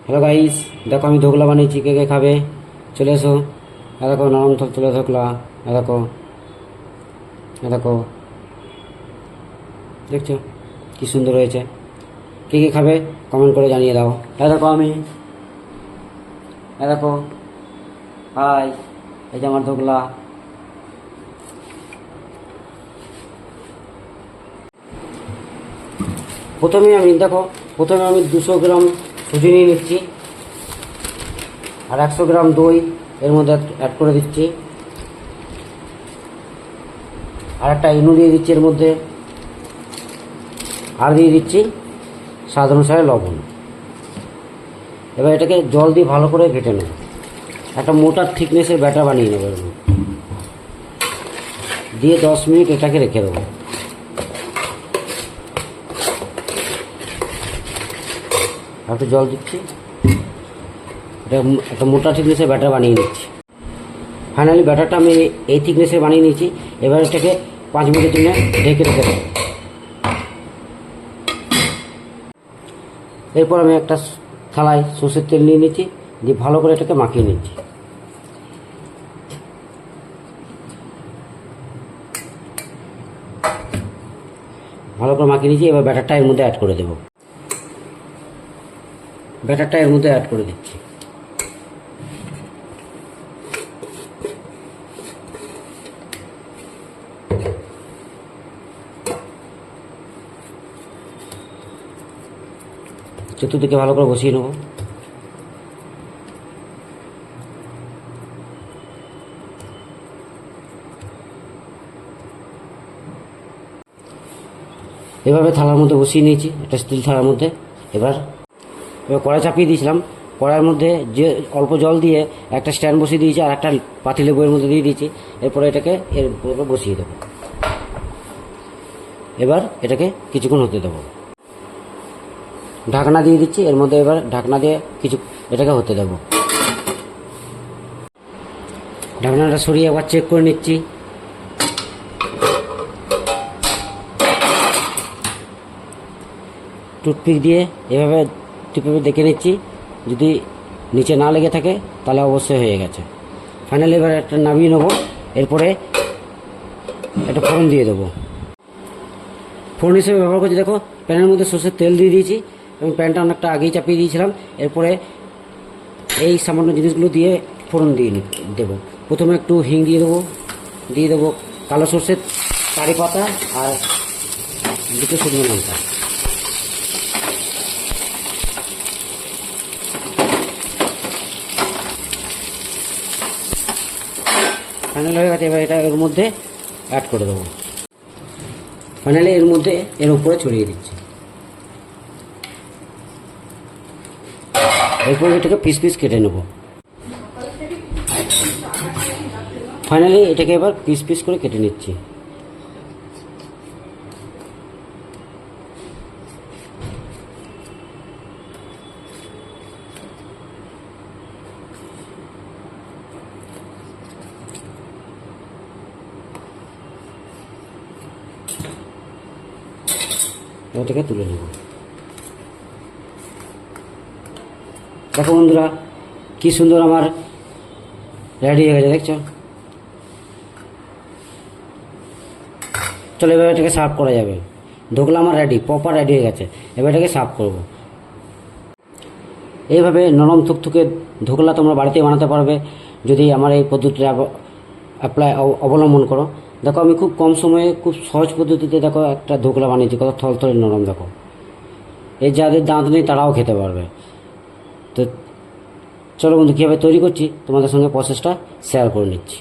Hello guys, দেখো আমি ধোকলা বানিয়েছি, কে কে খাবে চলে এসো। দেখো নরম তুলে ধোকলা, দেখো দেখো, দেখছো কি সুন্দর হয়েছে। কে কে খাবে কমেন্ট করে জানিয়ে দাও। দেখো আমি, দেখো, হাই, এই যে আমার ধোকলা। প্রথমে আমি 200 গ্রাম সুজি নিয়ে নিচ্ছি, আর 100 গ্রাম দই এর মধ্যে অ্যাড করে দিচ্ছি, আর একটা ইনো দিয়ে দিচ্ছি এর মধ্যে, আর দিয়ে দিচ্ছি স্বাদ অনুসারে লবণ। এবার এটাকে জল দিয়ে ভালো করে ঘেটে নেব, একটা মোটা থিকনেসের ব্যাটার বানিয়ে নেব। এর দিয়ে 10 মিনিট এটাকে রেখে দেবো। একটু জল দিচ্ছি, এটা একটা মোটা থিকনেসের ব্যাটার বানিয়ে নিচ্ছি। ফাইনালি ব্যাটারটা আমি এই থিকনেসে বানিয়ে নিয়েছি। এবার এটাকে 5 মিনিটের জন্য ঢেকে রেখে দেবো। এরপর আমি একটা থালায় সর্ষের তেল নিয়ে নিচ্ছি, দিয়ে ভালো করে এটাকে মাখিয়ে নিচ্ছি। ভালো করে মাখিয়ে নিচ্ছি। এবার ব্যাটারটা এর মধ্যে অ্যাড করে দেবো। ব্যাটারটা এর মধ্যে অ্যাড করে দিচ্ছি। চতুর্দিকে ভালো করে বসিয়ে নেব। এভাবে থালার মধ্যে বসিয়ে নিয়েছি, একটা স্টিল থালার মধ্যে। এবার কড়াই চাপিয়ে দিয়েছিলাম, কড়াইয়ের মধ্যে যে অল্প জল দিয়ে একটা স্ট্যান্ড বসিয়ে দিয়েছি, আর একটা পাতিলেবু এর মধ্যে দিয়ে দিয়েছি। এরপরে এটাকে এর উপরে বসিয়ে দেবো। এবার এটাকে কিছুক্ষণ হতে দেবো। ঢাকনা দিয়ে দিচ্ছি এর মধ্যে। এবার ঢাকনা দিয়ে এটাকে হতে দেবো। ঢাকনাটা সরিয়ে একবার চেক করে নিচ্ছি। টুথপিক দিয়ে এভাবে টিপে দেখে নিচ্ছি, যদি নিচে না লেগে থাকে তাহলে অবশ্যই হয়ে গেছে। ফাইনালি এবার একটা নামিয়ে নেবো। এরপরে একটা ফোড়ন দিয়ে দেবো। ফোড়ন হিসেবে ব্যবহার করছি, দেখো প্যানের মধ্যে সর্ষের তেল দিয়ে দিয়েছি এবং প্যানটা অনেকটা আগেই চাপিয়ে দিয়েছিলাম। এরপরে এই সামান্য জিনিসগুলো দিয়ে ফোড়ন দিয়ে দেবো। প্রথমে একটু হিং দিয়ে দেবো কালো সর্ষের কারি পাতা আর 2 শুকনো লঙ্কা। ফাইনাল হয়ে গেছে। এবার এটা এর মধ্যে অ্যাড করে দেবো। ফাইনালি এর মধ্যে এর উপরে ছড়িয়ে দিচ্ছি। এরপর এটাকে পিস পিস কেটে নেব। ফাইনালি এটাকে এবার পিস পিস করে কেটে নিচ্ছি। এটাকে তুলে নেব। দেখো বন্ধুরা, কি সুন্দর আমার রেডি হয়ে গেছে, দেখছো? চলো এবার এটাকে সার্ভ করা যাবে। ধোকলা আমার রেডি, প্রপার রেডি হয়ে গেছে। এবার এটাকে সার্ভ করব। এইভাবে নরম থুকথুকে ধোকলা তোমরা বাড়িতে বানাতে পারবে যদি আমার এই পদ্ধতিটা অবলম্বন করো। দেখো আমি খুব কম সময়ে খুব সহজ পদ্ধতিতে দেখো একটা ধোকলা বানিয়েছি, কত থলথলে নরম। দেখো এর যাদের দাঁত নেই তারাও খেতে পারবে। তো চলো বন্ধু, কীভাবে তৈরি করছি তোমাদের সঙ্গে প্রসেসটা শেয়ার করে নিচ্ছি।